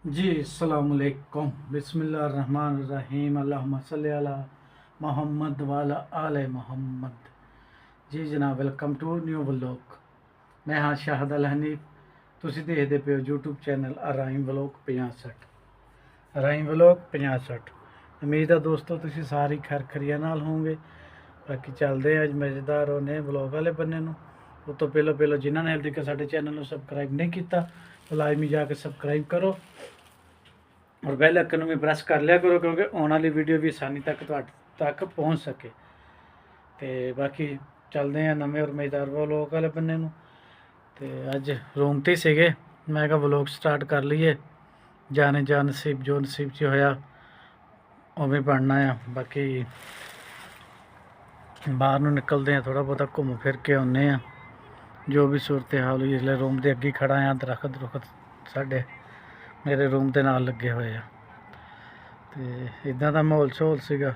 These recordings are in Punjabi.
जी अस्सलामुअलैकुम बिस्मिल्लाहिर्रहमानिर्रहीम अल्लाहुम्मा सल्ली अला मोहम्मद वाला आले मोहम्मद। जी जनाब, वेलकम टू न्यू व्लॉग। मैं हाँ शाहद अल हनीफ। ਤੁਸੀਂ ਦੇਖਦੇ ਪਏ ਹੋ YouTube ਚੈਨਲ ਅਰਾਈਮ ਵਲੌਗ 65। ਅਰਾਈਮ ਵਲੌਗ 65। ਉਮੀਦ ਆ ਦੋਸਤੋ ਤੁਸੀਂ ਸਾਰੀ ਖੈਰੀਅਤ ਨਾਲ ਹੋਵੋਗੇ। ਬਾਕੀ ਚੱਲਦੇ ਆ ਅੱਜ ਮਜ਼ੇਦਾਰ ਹੋਣੇ ਵਲੌਗ ਵਾਲੇ ਬੰਨੇ ਨੂੰ। ਉਸ ਤੋਂ ਪਹਿਲਾਂ ਜਿਨ੍ਹਾਂ ਨੇ ਹਾਲੇ ਤੱਕ ਸਾਡੇ ਚੈਨਲ ਨੂੰ ਸਬਸਕ੍ਰਾਈਬ ਨਹੀਂ ਕੀਤਾ ਉਹ ਲਾਜ਼ਮੀ ਜਾ ਕੇ ਸਬਸਕ੍ਰਾਈਬ ਕਰੋ और बेल आइकन भी प्रेस कर लिया करो क्योंकि आने वाली वीडियो भी आसानी तक पहुँच सके। तो बाकी चलते हैं नवे और मज़ेदार व्लॉग वाले बन्ने नूं। ते अज रूम ते सीगे, मैं कहा व्लॉग स्टार्ट कर लीए। जाने जा नसीब जो नसीब च होया उवें बनना है। बाकी बाहर नूं निकलते हैं, थोड़ा बहुता घूम फिर के आने हैं। जो भी सूरत हाल हुई इसलिए रूम के अगे खड़ा हाँ। दरख्त साढ़े मेरे रूम के नाल लगे हुए हैं। तो इदा का माहौल शहौल सीगा।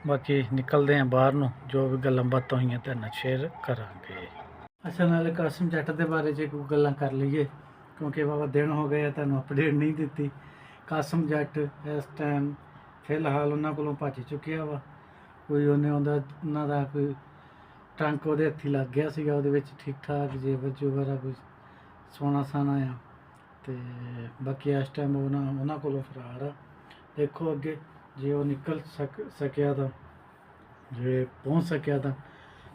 बाकी निकलते हैं बाहर नूं, जो भी गल्लां बातां होईयां तुहाडे नाल शेयर करांगे। अच्छा, नाले कासिम जट के बारे च कोई गल्लां कर लीए क्योंकि बाबा दिन हो गए तुहानूं अपडेट नहीं दी। कासिम जट इस टाइम फिलहाल उन्होंने कोलों भज चुकिया वा। कोई उन्होंने दा कोई टंक वो हथी लग गया सीगा, उहदे विच ठीक ठाक जेवर जुवर कोई सोना साना आ। तो बाकी इस टाइम उन्होंने कोलों फरार आ। देखो अगे जे वो निकल सकिया तो जे पहुँच सकिया तो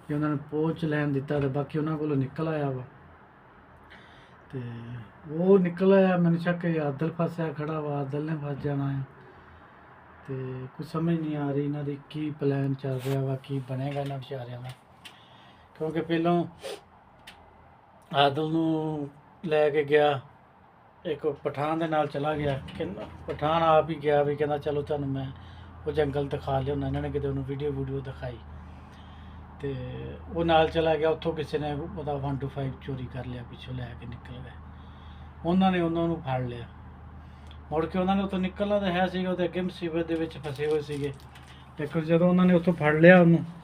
जे उन्होंने पहुँच लैन दिता तो बाकी उन्होंने कोलों निकल आया वा। तो वो निकल आया, मैंने शक आदल फसया खड़ा वा, आदल ने फस जाना है। तो कुछ समझ नहीं आ रही इन्हों की प्लैन चल रहा वा, की बनेगा इन्होंने बेचारियों का। क्योंकि पहलों आदल नूं लैके गया एक पठान के नाल चला गया, पठान आप ही गया भी कहना चलो तुहानूं मैं वो जंगल दिखा लिया। इन्होंने कितने उन्होंने वीडियो दिखाई तो वो नाल चला गया। उत्थों किसी ने वह 125 चोरी कर लिया, पिछों लैके निकल गए। उन्होंने उन्होंने फड़ लिया, मुड़ के उन्होंने उत्थों निकलना तो है सीगा, अगे मुसीबत के फसे हुए थे। लेकिन जो उन्होंने उत्थों फड़ लिया उन्होंने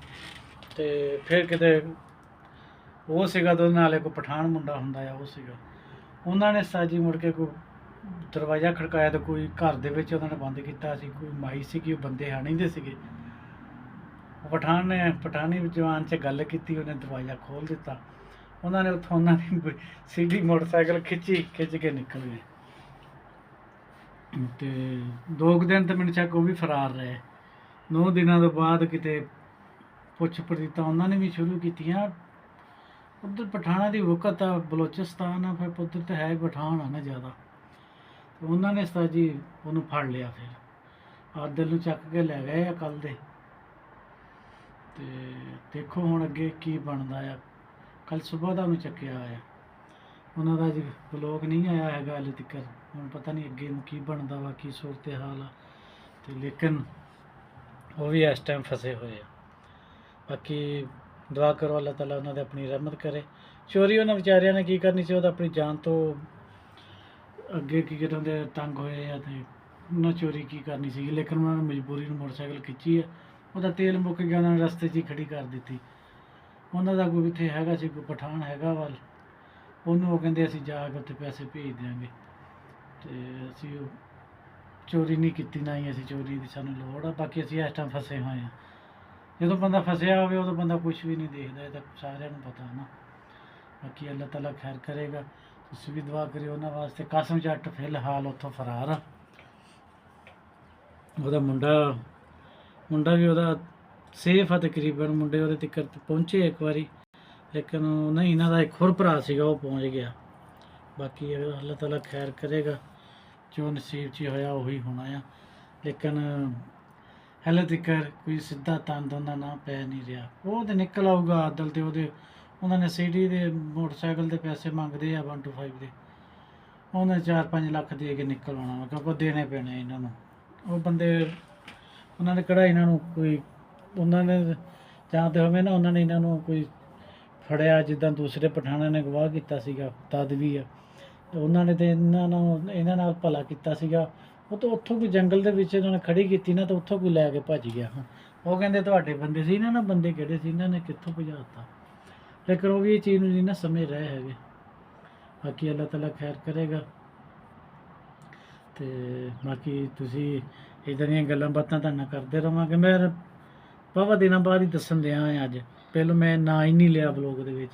तो फिर किते वो सीगा तो नाले कोई पठान मुंडा हुंदा आ वो सीगा। उन्होंने साजी मुड़ के कोई दरवाज़ा खड़काया तो कोई घर दे विच उन्होंने बंद किया। कोई माई सी बंदे है नहीं दे। पठान ने पठानी जवान से गल की, उन्हें दरवाज़ा खोल दिता। उन्होंने उतों उन्होंने सीधी मोटरसाइकिल खिंच के निकल गए। तो 2 दिन तो मैंने शक वो भी फरार रहे। 9 दिनों तो बाद किते पुछ पड़ीता उन्होंने भी शुरू की। उधर पठाना की वक़्त आ, बलोचिस्तान आ, फिर उधर तो है पठान आ ना ज़्यादा। तो उन्होंने जी उन्होंने फड़ लिया। फिर आदल नूं चक के लै गए आ कल दे। तो देखो हुण अगे की बनता है। कल सुबह का मैं चक्या आया, उन्होंने जी ब्लॉग नहीं आया है हाले तक। हुण पता नहीं अगे की बनता वा, की सूरत हाल आ। तो लेकिन वो भी इस टाइम फसे हुए हैं। बाकी दुआ करो अल्लाह ताला उन्होंने अपनी रहमत करे। चोरी उन्होंने बेचारियों ने की करनी सी, अपनी जान तो अगे की कहते तंग होए या तो उन्होंने चोरी की करनी सी। लेकिन उन्होंने मजबूरी में मोटरसाइकिल खिंची है, वह तेल मुक गया, उन्होंने रस्ते ही खड़ी कर दी। उन्होंने कोई इतने हैगा सी, कोई पठान हैगा वाल, उन्होंने कहते असीं जाके उत्ते पैसे भेज देंगे। तो असीं चोरी नहीं की, ना ही असीं चोरी की सानूं लोड़ आ। बाकी असीं इस टाइम फसे हुए हैं। जो बंदा फसया हो उदों बंदा कुछ भी नहीं देखता, ये तो सारिਆਂ ਨੂੰ पता है ना। बाकी अल्लाह ताला खैर करेगा। तुसीं भी दुआ करियो उन्होंने वास्ते। कासिम जट फिलहाल उत्थों फरार आ। ਉਹਦਾ ਮੁੰਡਾ भी ਉਹਦਾ सेफ आ तकरीबन। मुंडे ਉਹਦੇ तक पहुँचे एक बारी, लेकिन नहीं इन्हों का एक होर भरा सीगा वो पहुँच गया। बाकी अल्लाह ताला खैर करेगा, जो नसीब च होया उही होना आ। लेकिन हाले तक कोई सीधा तंद उन्होंने ना पै नहीं रहा। वो तो निकल आऊगा आदल तो उन्होंने सिटी के मोटरसाइकिल के पैसे मंगते हैं 125 के, उन्हें 4-5 लाख दे के निकल आना वा, क्योंकि देने पैने इन्होंने। वो बंदे उन्होंने किहड़ा इन्हों कोई उन्होंने जाते होवे ना, उन्होंने इन्हों कोई फड़िया जिद्दां दूसरे पठाणा ने गवाह किया सीगा तद भी आ। तो उन्होंने तो इन्हों नाल भला किया सीगा। वो तो उत्थों कोई जंगल के विच इन्होंने खड़ी की ना, तो उत्थों कोई लैके भज गया। वो कहते तुहाडे बंदे सी ना, बंदे किहड़े सी, इन्होंने कित्थों भजाता। लेकिन वो भी ये चीज़ नहीं ना समझ रहे है। ਬਾਕੀ ਅੱਲਾਹ ਤਾਲਾ ਖੈਰ ਕਰੇਗਾ। ਤੇ ਬਾਕੀ ਤੁਸੀਂ ਇੱਦਾਂ ਦੀਆਂ ਗੱਲਾਂ ਬਾਤਾਂ ਤੁਹਾਡੇ ਨਾਲ ਕਰਦੇ ਰਹਾਂਗੇ। ਮੈਂ ਵਾਹਵਾ ਦਿਨਾਂ ਬਾਅਦ ਹੀ ਦੱਸਣ ਦਿਆਂ ਹਾਂ ਅੱਜ, ਪਹਿਲਾਂ ਮੈਂ ਨਾਂ ਹੀ ਨਹੀਂ ਲਿਆ ਬਲੌਗ ਦੇ ਵਿੱਚ।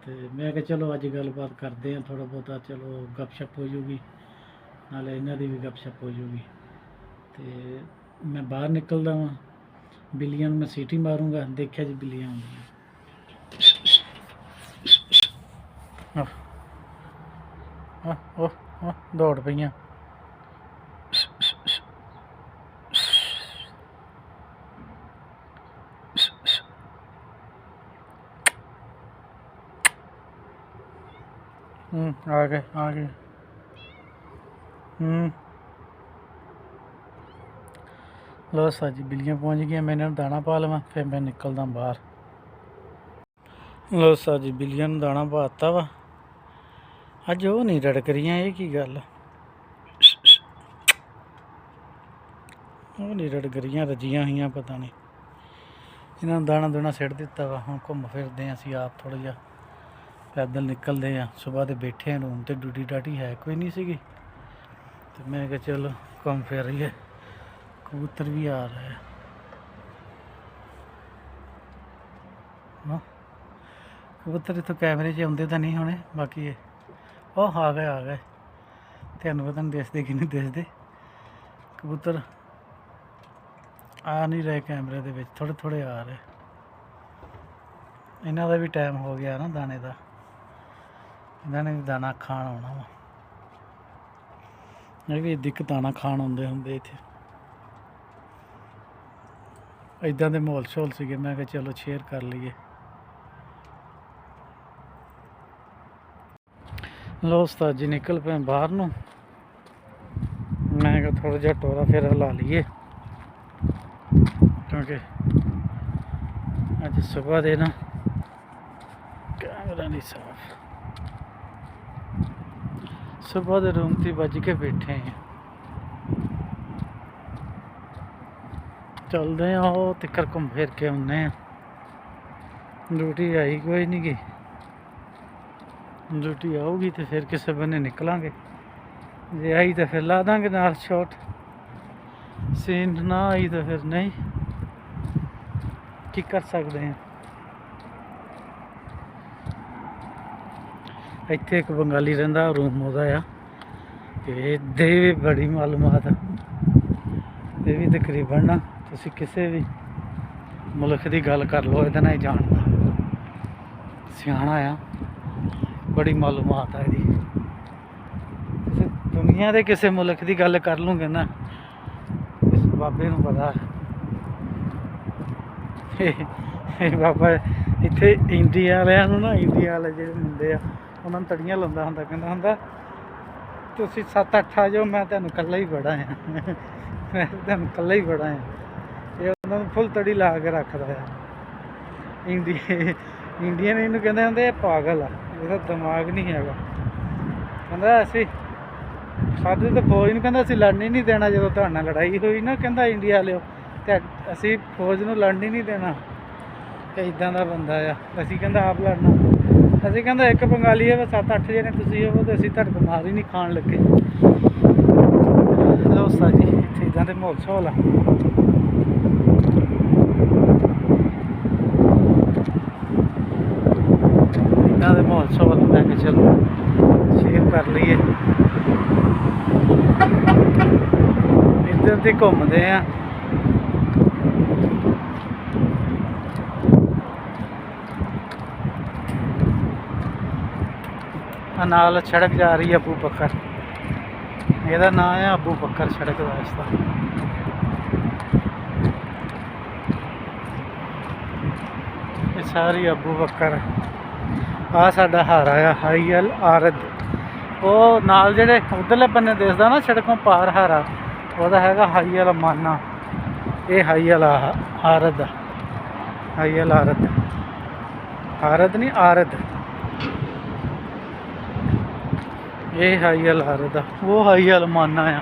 ਤੇ ਮੈਂ ਕਿਹਾ ਚਲੋ ਅੱਜ ਗੱਲਬਾਤ ਕਰਦੇ ਹਾਂ ਥੋੜ੍ਹਾ ਬਹੁਤਾ, ਚਲੋ ਗੱਪਸ਼ਪ ਹੋ ਜੂਗੀ, ਨਾਲੇ ਇਹਨਾਂ ਦੀ ਵੀ ਗੱਪਸ਼ਪ ਹੋ ਜੂਗੀ। ਤੇ ਮੈਂ ਬਾਹਰ ਨਿਕਲਦਾ ਵਾਂ, ਬਿੱਲੀਆਂ ਨੂੰ ਮੈਂ ਸੀਟੀ ਮਾਰੂੰਗਾ, ਦੇਖਿਆ ਜੀ ਬਿੱਲੀਆਂ ਆਉਂਦੀਆਂ। ਉਹ ਦੌੜ ਪਈਆਂ। ਆ ਗਏ ਆ ਗਏ। ਲੋ ਸਾ ਜੀ ਬਿੱਲੀਆਂ ਪਹੁੰਚ ਗਈਆਂ, ਮੈਂ ਇਹਨਾਂ ਨੂੰ ਦਾਣਾ ਪਾ ਲਵਾਂ ਫਿਰ ਮੈਂ ਨਿਕਲਦਾ ਬਾਹਰ। ਲੋ ਸਾ ਜੀ ਬਿੱਲੀਆਂ ਨੂੰ ਦਾਣਾ ਪਾ ਦਿੱਤਾ ਵਾ। ਅੱਜ ਉਹ ਨਹੀਂ ਰੜਕ ਰਹੀਆਂ, ਇਹ ਕੀ ਗੱਲ? ਉਹ ਨਹੀਂ ਰੜਕ ਰਹੀਆਂ, ਰੱਜੀਆਂ ਹੋਈਆਂ ਪਤਾ ਨਹੀਂ। ਇਹਨਾਂ ਨੂੰ ਦਾਣਾ ਦੂਣਾ ਸਿੱਟ ਦਿੱਤਾ ਵਾ। ਹੁਣ ਘੁੰਮ ਫਿਰਦੇ ਹਾਂ ਅਸੀਂ ਆਪ, ਥੋੜ੍ਹਾ ਜਿਹਾ ਪੈਦਲ ਨਿਕਲਦੇ ਹਾਂ। ਸੁਬਾਹ ਦੇ ਬੈਠੇ ਹਾਂ ਰੂਮ 'ਤੇ, ਡਿਊਟੀ ਡਾਟੀ ਹੈ ਕੋਈ ਨਹੀਂ ਸੀਗੀ, ਅਤੇ ਮੈਂ ਕਿਹਾ ਚਲੋ ਘੁੰਮ ਫਿਰ ਰਹੀਏ। ਕਬੂਤਰ ਵੀ ਆ ਰਿਹਾ ਹੈ। ਕਬੂਤਰ ਇੱਥੋਂ ਕੈਮਰੇ 'ਚ ਆਉਂਦੇ ਤਾਂ ਨਹੀਂ ਹੋਣੇ, ਬਾਕੀ ਇਹ ਉਹ ਆ ਗਏ। ਤੁਹਾਨੂੰ ਪਤਾ ਨਹੀਂ ਦਿਸਦੇ ਕਿ ਨਹੀਂ ਦਿਸਦੇ। ਕਬੂਤਰ ਆ ਨਹੀਂ ਰਹੇ ਕੈਮਰੇ ਦੇ ਵਿੱਚ, ਥੋੜ੍ਹੇ ਥੋੜ੍ਹੇ ਆ ਰਹੇ। ਇਹਨਾਂ ਦਾ ਵੀ ਟਾਈਮ ਹੋ ਗਿਆ ਨਾ ਦਾਣੇ ਦਾ, ਇਹਨਾਂ ਨੇ ਵੀ ਦਾਣਾ ਖਾਣ ਆਉਣਾ ਵਾ। ਇਹ ਵੀ ਦਿੱਕ ਦਾਣਾ ਖਾਣ ਆਉਂਦੇ ਹੁੰਦੇ ਇੱਥੇ। ਇੱਦਾਂ ਦੇ ਮਾਹੌਲ ਸ਼ੋਲ ਸੀਗੇ, ਮੈਂ ਕਿਹਾ ਚਲੋ ਸ਼ੇਅਰ ਕਰ ਲਈਏ। ਲੋ ਉਸਤਾਦ ਜੀ ਨਿਕਲ ਪਏ ਬਾਹਰ ਨੂੰ। ਮੈਂ ਕਿਹਾ ਥੋੜ੍ਹਾ ਜਿਹਾ ਟੋਰਾ ਫੇਰਾ ਲਾ ਲਈਏ, ਕਿਉਂਕਿ ਅੱਜ ਸੁਬਾਹ ਦੇ ਨਾ ਕੈਮਰਾ ਨਹੀਂ ਸਾਫ। ਸੁਬਾਹ ਦੇ ਰੂਮ 'ਤੇ ਵੱਜ ਕੇ ਬੈਠੇ ਹਾਂ। ਚੱਲਦੇ ਆ ਉਹ ਤਿੱਕਰ ਘੁੰਮ ਫਿਰ ਕੇ ਆਉਂਦੇ ਆ। ਡਿਊਟੀ ਆਈ ਕੋਈ ਨਹੀਂ ਗੀ, ਡਿਊਟੀ ਆਊਗੀ ਤੇ ਫਿਰ ਕਿਸੇ ਬੰਨੇ ਨਿਕਲਾਂਗੇ। ਜੇ ਆਈ ਤਾਂ ਫਿਰ ਲਾ ਦਾਂਗੇ ਨਾਲ ਸ਼ਾਟ ਸੀਨ, ਨਾ ਆਈ ਤਾਂ ਫਿਰ ਨਹੀਂ, ਕੀ ਕਰ ਸਕਦੇ ਹਾਂ। ਇੱਥੇ ਇੱਕ ਬੰਗਾਲੀ ਰਹਿੰਦਾ, ਰੂਮ ਉਹਦਾ ਆ। ਇਹਦੇ ਵੀ ਬੜੀ ਮਾਲੂਮਾਤ ਆ। ਇਹ ਵੀ ਤਕਰੀਬਨ ਨਾ ਤੁਸੀਂ ਕਿਸੇ ਵੀ ਮੁਲਕ ਦੀ ਗੱਲ ਕਰ ਲਓ, ਇਹਦੇ ਨਾਲ ਹੀ ਜਾਣਦਾ, ਸਿਆਣਾ ਆ, ਬੜੀ ਮਾਲੂਮਾਤ ਆ ਇਹਦੀ। ਤੁਸੀਂ ਦੁਨੀਆ ਦੇ ਕਿਸੇ ਮੁਲਕ ਦੀ ਗੱਲ ਕਰ ਲੂੰਗੇ ਨਾ, ਇਸ ਬਾਬੇ ਨੂੰ ਪਤਾ। ਇਹ ਬਾਬਾ ਇੱਥੇ ਇੰਡੀਆ ਵਾਲਿਆਂ ਨੂੰ ਨਾ, ਇੰਡੀਆ ਵਾਲੇ ਜਿਹੜੇ ਮੁੰਡੇ ਆ ਉਹਨਾਂ ਨੂੰ ਤੜੀਆਂ ਲਾਉਂਦਾ ਹੁੰਦਾ, ਕਹਿੰਦਾ ਹੁੰਦਾ ਤੁਸੀਂ 7-8 ਆ ਜਾਓ, ਮੈਂ ਤੁਹਾਨੂੰ ਇਕੱਲਾ ਹੀ ਬੜਾ ਆ, ਮੈਂ ਤੁਹਾਨੂੰ ਇਕੱਲਾ ਹੀ ਬੜਾ ਆ। ਇਹ ਉਹਨਾਂ ਨੂੰ ਫੁੱਲ ਤੜੀ ਲਾ ਕੇ ਰੱਖਦਾ ਆ। ਇੰਡੀਅਨ ਇਹਨੂੰ ਕਹਿੰਦੇ ਹੁੰਦੇ ਇਹ ਪਾਗਲ ਆ, ਇਹਦਾ ਦਿਮਾਗ ਨਹੀਂ ਹੈਗਾ। ਕਹਿੰਦਾ ਅਸੀਂ ਸਾਡੇ ਤਾਂ ਫੌਜ ਨੂੰ ਕਹਿੰਦਾ ਅਸੀਂ ਲੜਨ ਹੀ ਨਹੀਂ ਦੇਣਾ, ਜਦੋਂ ਤੁਹਾਡੇ ਨਾਲ ਲੜਾਈ ਹੋਈ ਨਾ ਕਹਿੰਦਾ ਇੰਡੀਆ ਵਾਲਿਓ, ਤੇ ਅਸੀਂ ਫੌਜ ਨੂੰ ਲੜਨ ਹੀ ਨਹੀਂ ਦੇਣਾ। ਤੇ ਇੱਦਾਂ ਦਾ ਬੰਦਾ ਆ। ਅਸੀਂ ਕਹਿੰਦਾ ਆਪ ਲੜਨਾ, ਅਸੀਂ ਕਹਿੰਦਾ ਇੱਕ ਬੰਗਾਲੀ ਹੈ 7-8 ਜਣੇ ਤੁਸੀਂ ਹੋ, ਤੇ ਅਸੀਂ ਤੁਹਾਡੇ ਕੋਲ ਮਾਰ ਹੀ ਨਹੀਂ ਖਾਣ ਲੱਗੇ। ਦੋਸਤਾਂ ਜੀ ਇੱਥੇ ਇੱਦਾਂ ਦੇ ਮਾਹੌਲ ਸ਼ੋਲ ਆ। ਇੱਦਾਂ ਦੇ ਮਾਹੌਲ ਸ਼ੋਲ ਮੈਂ ਕਿਹਾ ਚਲੋ ਸ਼ੇਅਰ ਕਰ ਲਈਏ। ਇੱਧਰ ਦੀ ਘੁੰਮਦੇ ਆ। ਨਾਲ ਸੜਕ ਜਾ ਰਹੀ ਹੈ ਅਬੂ ਬਕਰ, ਇਹਦਾ ਨਾਂ ਹੈ ਅਬੂ ਬਕਰ ਸੜਕ ਦਾ ਰਸਤਾ। ਇਹ ਸਾਰੀ ਅਬੂ ਬਕਰ। ਆ ਸਾਡਾ ਹਾਰਾ ਆ ਹਾਈ ਅਲ ਆਰਦ। ਉਹ ਨਾਲ ਜਿਹੜੇ ਉਧਰਲੇ ਬੰਨੇ ਦਿਸਦਾ ਨਾ ਸੜਕੋਂ ਪਾਰ ਹਾਰਾ, ਉਹਦਾ ਹੈਗਾ ਹਾਈ ਅਲ ਮਾਨਾ। ਇਹ ਹਾਈ ਅਲ ਆਰਦ, ਹਾਈ ਅਲ ਆਰਦ, ਆਰਦ ਨਹੀਂ ਆਰਦ। ਇਹ ਹਾਈ ਅਲ ਆਰਦ ਆ, ਉਹ ਹਾਈ ਅਲ ਮਾਨਾ ਆ।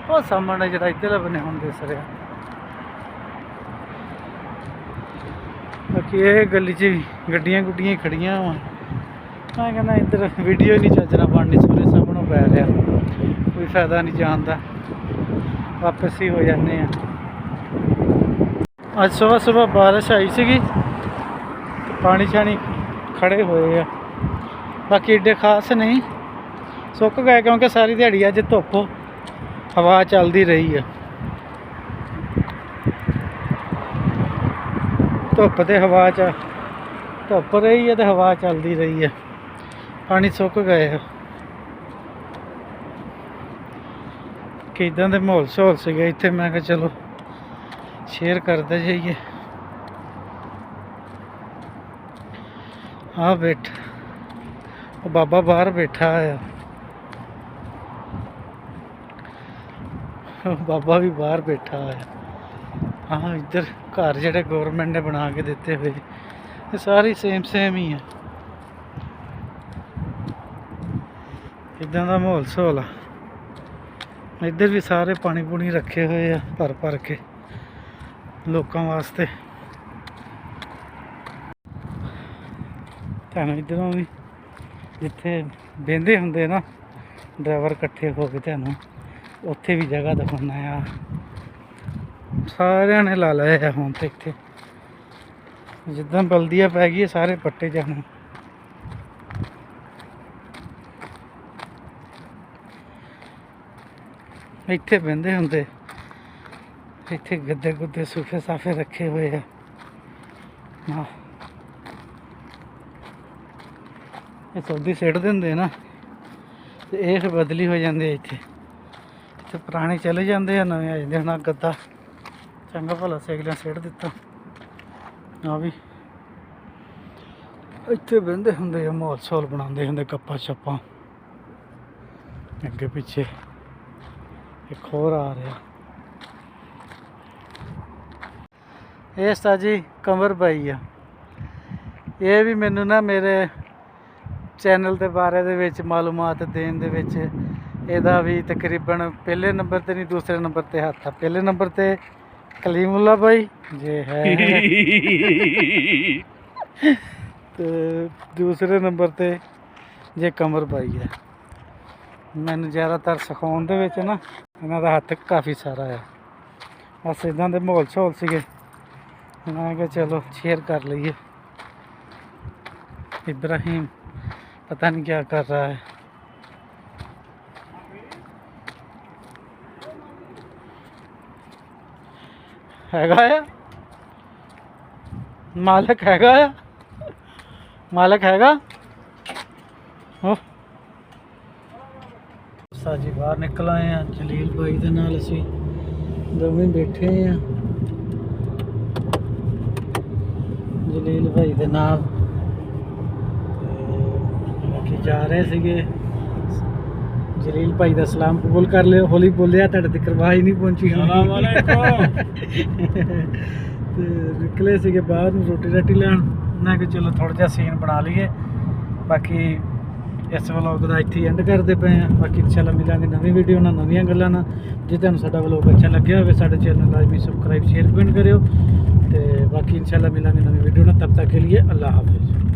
ਉਹ ਸਾਹਮਣੇ ਜਿਹੜਾ ਇੱਧਰਲੇ ਬੰਨੇ ਹੁਣ ਦਿਸ ਰਿਹਾ। ਬਾਕੀ ਇਹ ਗਲੀ 'ਚ ਗੱਡੀਆਂ ਗੁੱਡੀਆਂ ਖੜੀਆਂ ਵਾ, ਮੈਂ ਕਹਿੰਦਾ ਇੱਧਰ ਵੀਡੀਓ ਨਹੀਂ ਚੱਜਣਾ ਬਣਨੀ, ਸੋਰੇ ਸਾਹਮਣੋਂ ਪੈ ਰਿਹਾ, ਕੋਈ ਫਾਇਦਾ ਨਹੀਂ ਜਾਣ ਦਾ, ਵਾਪਸ ਹੀ ਹੋ ਜਾਂਦੇ ਆ। ਅੱਜ ਸਵੇਰ ਬਾਰਿਸ਼ ਆਈ ਸੀਗੀ, ਪਾਣੀ ਛਾਣੀ ਖੜੇ ਹੋਏ ਆ, ਬਾਕੀ ਏਡੇ ਖਾਸ ਨਹੀਂ, ਸੁੱਕ ਗਏ ਕਿਉਂਕਿ ਸਾਰੀ ਦਿਹਾੜੀ ਅੱਜ ਧੁੱਪ ਹਵਾ ਚੱਲਦੀ ਰਹੀ ਆ। ਧੁੱਪ ਤੇ ਹਵਾ ਚ ਧੁੱਪ ਰਹੀ ਹੈ ਤੇ ਹਵਾ ਚੱਲਦੀ ਰਹੀ ਹੈ, ਪਾਣੀ ਸੁੱਕ ਗਏ ਆ। ਕਿੱਦਾਂ ਦੇ ਮਾਹੌਲ ਸ਼ਹੌਲ ਸੀਗੇ ਇੱਥੇ, ਮੈਂ ਕਿਹਾ ਚਲੋ ਸ਼ੇਅਰ ਕਰਦੇ ਜਾਈਏ। ਆ ਬੈਠ ਉਹ ਬਾਬਾ ਬਾਹਰ ਬੈਠਾ ਆ, ਬਾਬਾ ਵੀ ਬਾਹਰ ਬੈਠਾ ਆ। ਹਾਂ ਇੱਧਰ ਘਰ ਜਿਹੜੇ ਗੌਰਮੈਂਟ ਨੇ ਬਣਾ ਕੇ ਦਿੱਤੇ ਹੋਏ, ਇਹ ਸਾਰੇ ਸੇਮ ਹੀ ਆ। ਇੱਦਾਂ ਦਾ ਮਾਹੌਲ ਸ਼ਹੌਲ ਆ। ਇੱਧਰ ਵੀ ਸਾਰੇ ਪਾਣੀ ਪੂਣੀ ਰੱਖੇ ਹੋਏ ਆ ਭਰ ਕੇ ਲੋਕਾਂ ਵਾਸਤੇ। ਤੁਹਾਨੂੰ ਇੱਧਰੋਂ ਵੀ ਜਿੱਥੇ ਬਹਿੰਦੇ ਹੁੰਦੇ ਨਾ ਡਰਾਈਵਰ ਇਕੱਠੇ ਹੋ ਕੇ, ਤੁਹਾਨੂੰ ਉੱਥੇ ਵੀ ਜਗ੍ਹਾ ਦਿਖਾਉਣਾ ਆ। ਸਾਰਿਆਂ ਨੇ ਲਾ ਲਿਆ ਆ ਹੁਣ ਤੇ ਇੱਥੇ, ਜਿੱਦਾਂ ਬਲਦੀਆ ਪੈ ਗਈ ਸਾਰੇ ਪੱਟੇ ਜਾਣੇ। ਇੱਥੇ ਬਹਿੰਦੇ ਹੁੰਦੇ, ਇੱਥੇ ਗੱਦੇ ਗੁੱਦੇ ਸੋਫੇ ਸਾਫੇ ਰੱਖੇ ਹੋਏ ਆ। ਇਹ ਸੌਦੀ ਸਿੱਟ ਦਿੰਦੇ ਨਾ ਤੇ ਇਹ ਫਿਰ ਬਦਲੀ ਹੋ ਜਾਂਦੇ ਇੱਥੇ ਪੁਰਾਣੇ ਚਲੇ ਜਾਂਦੇ ਆ, ਨਵੇਂ ਆ ਜਾਂਦੇ। ਹੁਣ ਗੱਦਾ ਚੰਗਾ ਭਲਾ ਸੇਕਲਿਆਂ ਸਿੱਟ ਦਿੱਤਾ। ਆ ਵੀ ਇੱਥੇ ਬਹਿੰਦੇ ਹੁੰਦੇ ਆ, ਮਾਹੌਲ ਸ਼ਹੌਲ ਬਣਾਉਂਦੇ ਹੁੰਦੇ, ਕੱਪਾਂ ਛੱਪਾਂ। ਅੱਗੇ ਪਿੱਛੇ ਇੱਕ ਹੋਰ ਆ ਰਿਹਾ, ਇਹ ਤਾਂ ਜੀ ਕੰਵਰ ਬਾਈ ਆ। ਇਹ ਵੀ ਮੈਨੂੰ ਨਾ ਮੇਰੇ ਚੈਨਲ ਦੇ ਬਾਰੇ ਦੇ ਵਿੱਚ ਮਾਲੂਮਾਤ ਦੇਣ ਦੇ ਵਿੱਚ ਇਹਦਾ ਵੀ ਤਕਰੀਬਨ ਪਹਿਲੇ ਨੰਬਰ ਤੇ ਨਹੀਂ ਦੂਸਰੇ ਨੰਬਰ ਤੇ ਹੱਥ ਆ। ਪਹਿਲੇ ਨੰਬਰ ਤੇ ਕਲੀਮੁੱਲਾ ਬਾਈ ਜੇ ਹੈ ਤੇ ਦੂਸਰੇ ਨੰਬਰ ਤੇ ਜੇ ਕੰਵਰ ਬਾਈ ਹੈ। ਮੈਨੂੰ ਜ਼ਿਆਦਾਤਰ ਸਿਖਾਉਣ ਦੇ ਵਿੱਚ ਨਾ ਇਹਨਾਂ ਦਾ ਹੱਥ ਕਾਫੀ ਸਾਰਾ ਆ। ਬਸ ਇੱਦਾਂ ਦੇ ਮਾਹੌਲ ਸ਼ਹੌਲ ਸੀਗੇ, ਮੈਂ ਕਿਹਾ ਚਲੋ ਸ਼ੇਅਰ ਕਰ ਲਈਏ। इब्राहिम पता नहीं क्या कर रहा है। हैगा या मालिक हैगा या मालिक हैगा हो। साजी बाहर निकल आए हैं, जलील भाई दे नाल असी दोवें बैठे हैं। जलील भाई दे नाल जा रहे थे। जलील भाई का सलाम कबूल कर लियो। हौली बोलिया तुहाडे तक आवाज़ नहीं पहुंची। निकले थे बाहर रोटी राटी लैन, मैं कि चलो थोड़ा जिहा सीन बना लीए। बाकी इस व्लॉग का इत्थे एंड करते पे हैं। बाकी इंशाल्लाह मिलांगे नवी वीडियो ना नवीं गल्लां ना। जे तुहानूं साडा व्लॉग अच्छा लग्या होवे साडे चैनल लाजमी सबसक्राइब शेयर कमेंट करियो। ते बाकी इंशाल्लाह मिलांगे नवी वीडियो ना। तब तक के लिए अल्लाह हाफिज़।